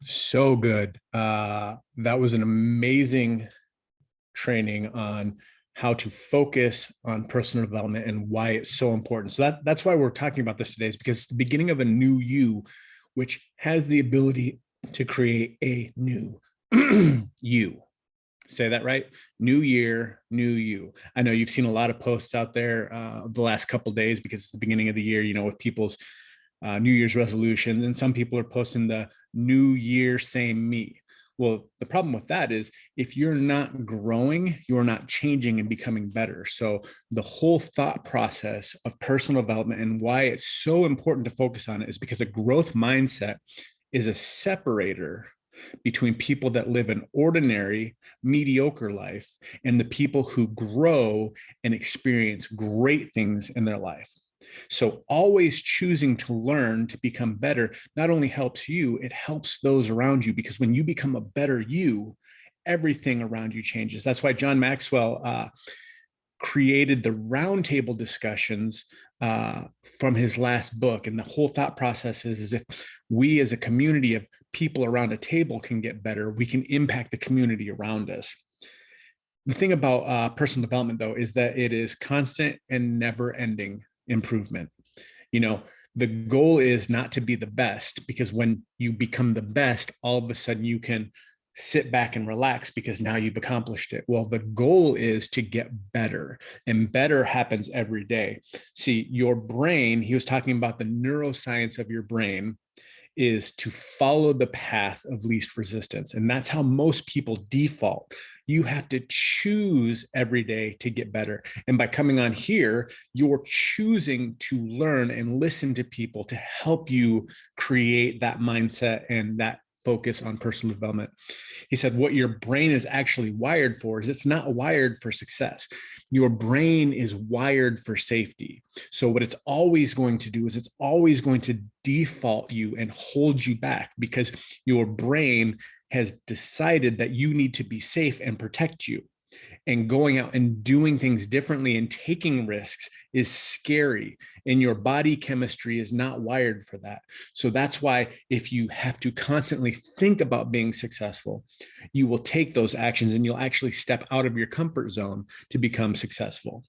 So good. That was an amazing training on how to focus on personal development and why it's so important. So that's why we're talking about this today, is because it's the beginning of a new you, which has the ability to create a new you. Say that right? New year, new you. I know you've seen a lot of posts out there the last couple of days because it's the beginning of the year, with people's New Year's resolutions, and some people are posting the New Year, same me. Well, the problem with that is if you're not growing, you're not changing and becoming better. So the whole thought process of personal development and why it's so important to focus on it is because a growth mindset is a separator between people that live an ordinary, mediocre life and the people who grow and experience great things in their life. So always choosing to learn to become better not only helps you, it helps those around you, because when you become a better you, everything around you changes. That's why John Maxwell created the roundtable discussions from his last book. And the whole thought process is if we as a community of people around a table can get better, we can impact the community around us. The thing about personal development, though, is that it is constant and never ending improvement. The goal is not to be the best, because when you become the best, all of a sudden you can sit back and relax because now you've accomplished it. Well, the goal is to get better, and better happens every day. See, your brain, he was talking about the neuroscience of your brain, is to follow the path of least resistance. And that's how most people default. You have to choose every day to get better. And by coming on here, you're choosing to learn and listen to people to help you create that mindset and that focus on personal development. He said, what your brain is actually wired for is it's not wired for success. Your brain is wired for safety. So what it's always going to do is it's always going to default you and hold you back, because your brain has decided that you need to be safe and protect you. And going out and doing things differently and taking risks is scary, and your body chemistry is not wired for that. So that's why if you have to constantly think about being successful, you will take those actions and you'll actually step out of your comfort zone to become successful.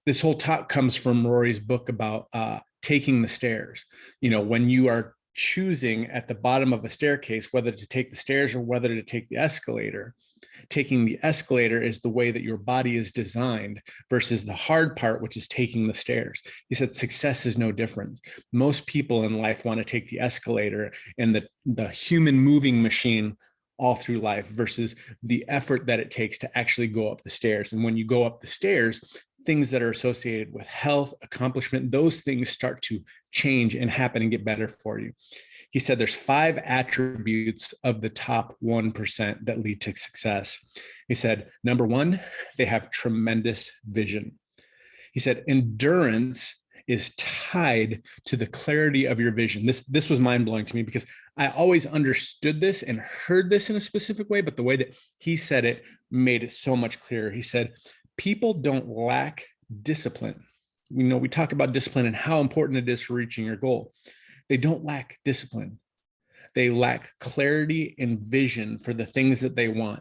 This whole talk comes from Rory's book about taking the stairs. When you are choosing at the bottom of a staircase whether to take the stairs or whether to take the escalator, taking the escalator is the way that your body is designed, versus the hard part, which is taking the stairs. He said success is no different. Most people in life want to take the escalator and the human moving machine all through life, versus the effort that it takes to actually go up the stairs. And when you go up the stairs, things that are associated with health, accomplishment, those things start to change and happen and get better for you. He said there's 5 attributes of the top 1% that lead to success. He said, number 1, they have tremendous vision. He said endurance is tied to the clarity of your vision. This was mind-blowing to me, because I always understood this and heard this in a specific way, but the way that he said it made it so much clearer. He said, people don't lack discipline. We talk about discipline and how important it is for reaching your goal. They don't lack discipline. They lack clarity and vision for the things that they want.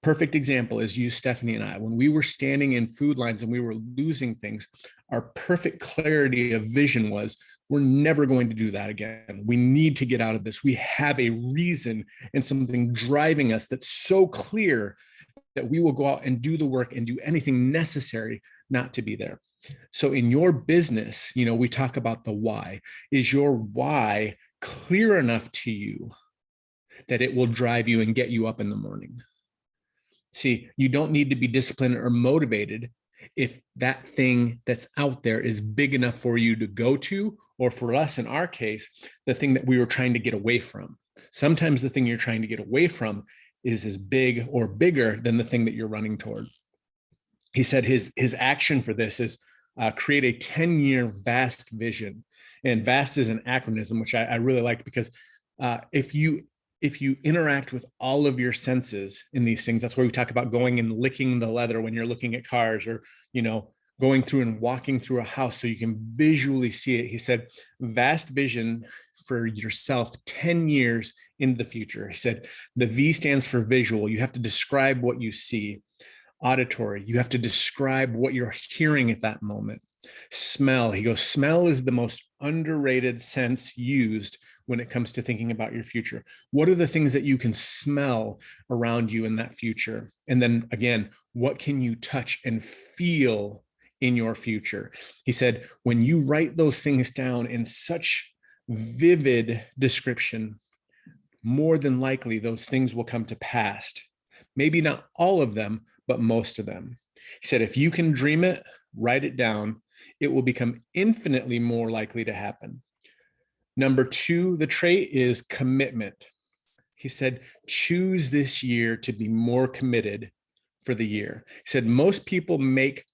Perfect example is you, Stephanie, and I. When we were standing in food lines and we were losing things, our perfect clarity of vision was, we're never going to do that again. We need to get out of this. We have a reason and something driving us that's so clear that we will go out and do the work and do anything necessary not to be there. So in your business, we talk about the why. Is your why clear enough to you that it will drive you and get you up in the morning? See, you don't need to be disciplined or motivated if that thing that's out there is big enough for you to go to, or for us, in our case, the thing that we were trying to get away from. Sometimes the thing you're trying to get away from is as big or bigger than the thing that you're running toward. He said his action for this is create a 10-year VAST vision. And VAST is an acronym, which I really liked, because if you interact with all of your senses in these things, that's where we talk about going and licking the leather when you're looking at cars, or going through and walking through a house so you can visually see it. He said, vast vision for yourself 10 years into the future. He said, the V stands for visual. You have to describe what you see. Auditory, you have to describe what you're hearing at that moment. Smell, he goes, smell is the most underrated sense used when it comes to thinking about your future. What are the things that you can smell around you in that future? And then again, what can you touch and feel in your future? He said, when you write those things down in such vivid description, more than likely those things will come to pass. Maybe not all of them, but most of them. He said, if you can dream it, write it down, it will become infinitely more likely to happen. Number 2, the trait is commitment. He said, choose this year to be more committed for the year. He said, most people make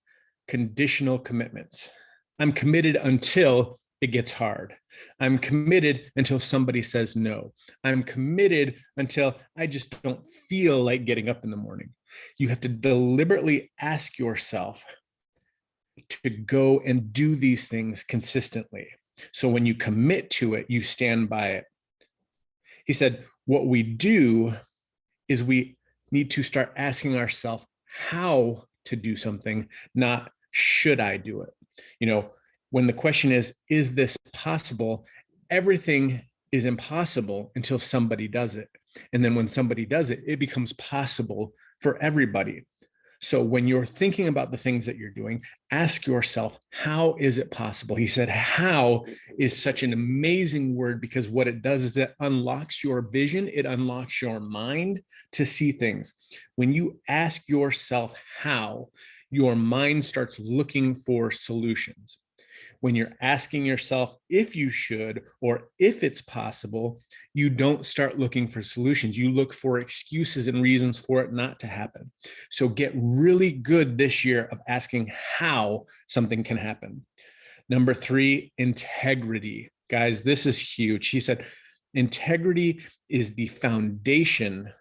conditional commitments. I'm committed until it gets hard. I'm committed until somebody says no. I'm committed until I just don't feel like getting up in the morning. You have to deliberately ask yourself to go and do these things consistently. So when you commit to it, you stand by it. He said, what we do is we need to start asking ourselves how to do something, not should I do it? You know, when the question is this possible? Everything is impossible until somebody does it. And then when somebody does it, it becomes possible for everybody. So when you're thinking about the things that you're doing, ask yourself, how is it possible? He said, how is such an amazing word, because what it does is it unlocks your vision. It unlocks your mind to see things. When you ask yourself how, your mind starts looking for solutions. When you're asking yourself if you should or if it's possible, you don't start looking for solutions. You look for excuses and reasons for it not to happen. So get really good this year of asking how something can happen. Number 3, integrity. Guys, this is huge. He said, integrity is the foundation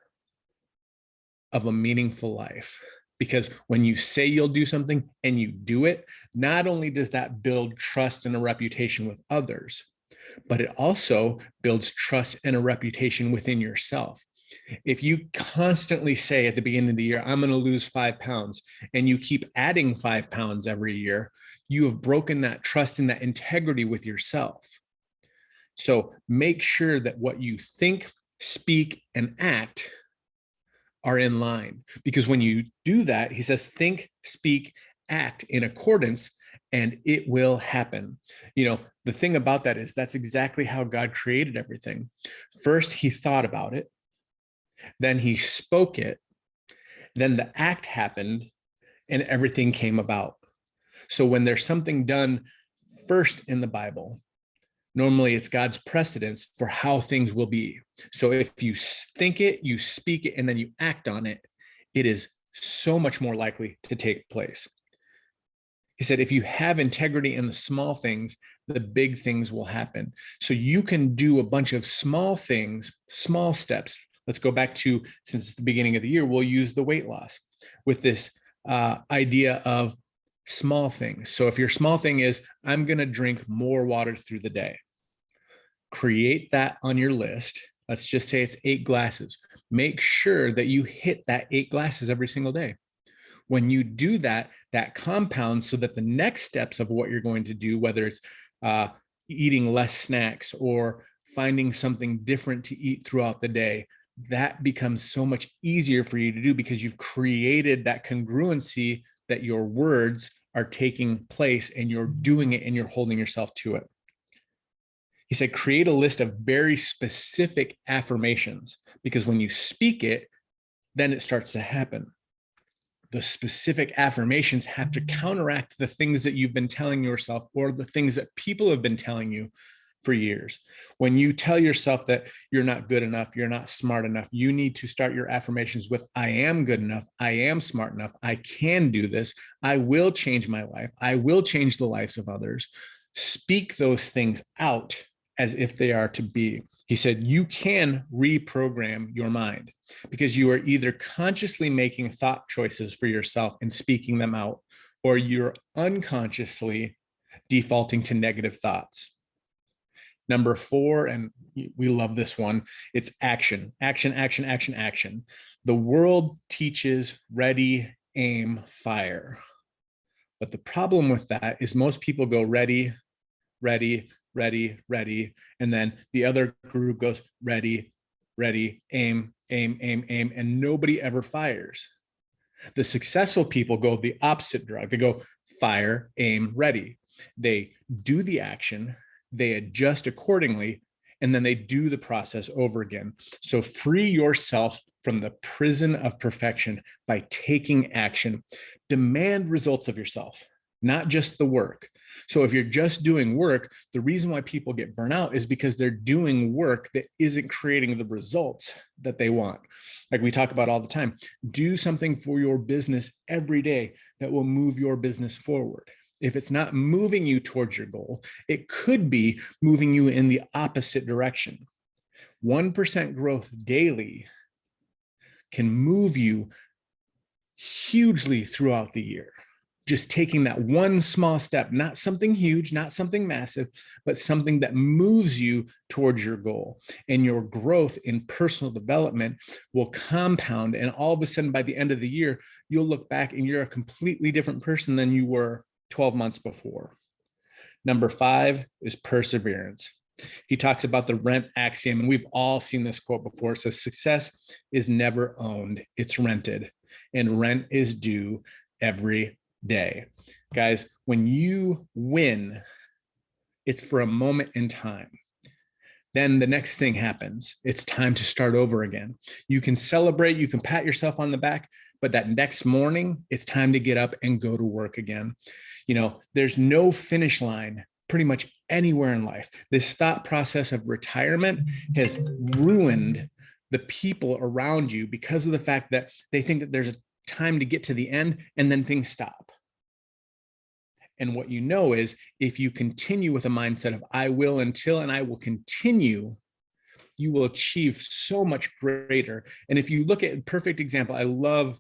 of a meaningful life. Because when you say you'll do something and you do it, not only does that build trust and a reputation with others, but it also builds trust and a reputation within yourself. If you constantly say at the beginning of the year, I'm going to lose 5 pounds, and you keep adding 5 pounds every year, you have broken that trust and that integrity with yourself. So make sure that what you think, speak, and act are in line. Because when you do that, he says, think, speak, act in accordance, and it will happen. You know, the thing about that is that's exactly how God created everything. First, he thought about it, then he spoke it, then the act happened, and everything came about. So when there's something done first in the Bible, normally it's God's precedence for how things will be. So if you think it, you speak it, and then you act on it, it is so much more likely to take place. He said, if you have integrity in the small things, the big things will happen. So you can do a bunch of small things, small steps. Let's go back to, since it's the beginning of the year, we'll use the weight loss with this idea of small things. So if your small thing is, I'm going to drink more water through the day, create that on your list. Let's just say it's 8 glasses. Make sure that you hit that 8 glasses every single day. When you do that, that compounds so that the next steps of what you're going to do, whether it's eating less snacks or finding something different to eat throughout the day, that becomes so much easier for you to do because you've created that congruency that your words are taking place and you're doing it and you're holding yourself to it. He said, create a list of very specific affirmations, because when you speak it, then it starts to happen. The specific affirmations have to counteract the things that you've been telling yourself or the things that people have been telling you for years. When you tell yourself that you're not good enough, you're not smart enough, you need to start your affirmations with, I am good enough, I am smart enough, I can do this, I will change my life, I will change the lives of others. Speak those things out as if they are to be. He said, you can reprogram your mind because you are either consciously making thought choices for yourself and speaking them out, or you're unconsciously defaulting to negative thoughts. Number 4, and we love this one, it's action, action, action, action, action. The world teaches ready, aim, fire. But the problem with that is most people go ready, ready, ready, ready. And then the other group goes ready, ready, aim, aim, aim, aim. And nobody ever fires. The successful people go the opposite direction. They go fire, aim, ready. They do the action, they adjust accordingly, and then they do the process over again. So free yourself from the prison of perfection by taking action. Demand results of yourself, not just the work. So if you're just doing work, the reason why people get burnt out is because they're doing work that isn't creating the results that they want. Like we talk about all the time, do something for your business every day that will move your business forward. If it's not moving you towards your goal, it could be moving you in the opposite direction. 1% growth daily can move you hugely throughout the year. Just taking that one small step, not something huge, not something massive, but something that moves you towards your goal. And your growth in personal development will compound. And all of a sudden, by the end of the year, you'll look back and you're a completely different person than you were 12 months before. Number 5 is perseverance. He talks about the rent axiom, and we've all seen this quote before. It says, success is never owned, it's rented, and rent is due every day. Guys, when you win, it's for a moment in time. Then the next thing happens. It's time to start over again. You can celebrate, you can pat yourself on the back, but that next morning, it's time to get up and go to work again. You know, there's no finish line pretty much anywhere in life. This thought process of retirement has ruined the people around you because of the fact that they think that there's a time to get to the end and then things stop. And what you know is if you continue with a mindset of I will until and I will continue, you will achieve so much greater. And if you look at a perfect example, I love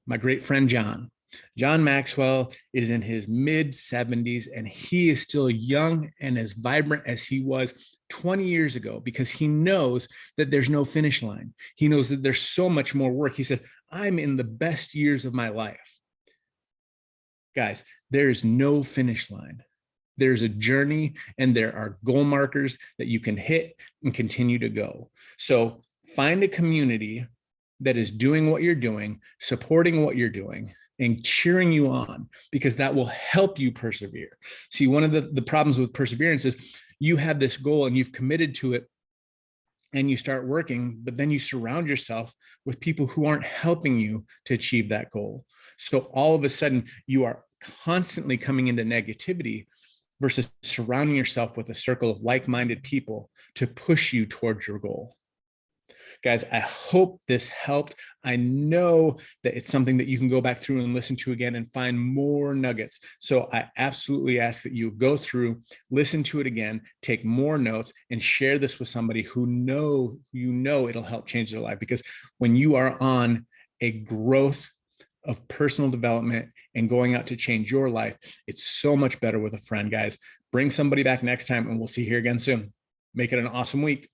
my great friend John Maxwell is in his mid 70s and he is still young and as vibrant as he was 20 years ago because he knows that there's no finish line. He knows that there's so much more work. He said, I'm in the best years of my life. Guys, there's no finish line. There's a journey and there are goal markers that you can hit and continue to go. So find a community that is doing what you're doing, supporting what you're doing, and cheering you on, because that will help you persevere. See, one of the problems with perseverance is you have this goal and you've committed to it and you start working, but then you surround yourself with people who aren't helping you to achieve that goal. So all of a sudden you are constantly coming into negativity versus surrounding yourself with a circle of like-minded people to push you towards your goal. Guys, I hope this helped. I know that it's something that you can go back through and listen to again and find more nuggets. So I absolutely ask that you go through, listen to it again, take more notes, and share this with somebody who you know it'll help change their life. Because when you are on a growth of personal development and going out to change your life, it's so much better with a friend, guys. Bring somebody back next time and we'll see you here again soon. Make it an awesome week.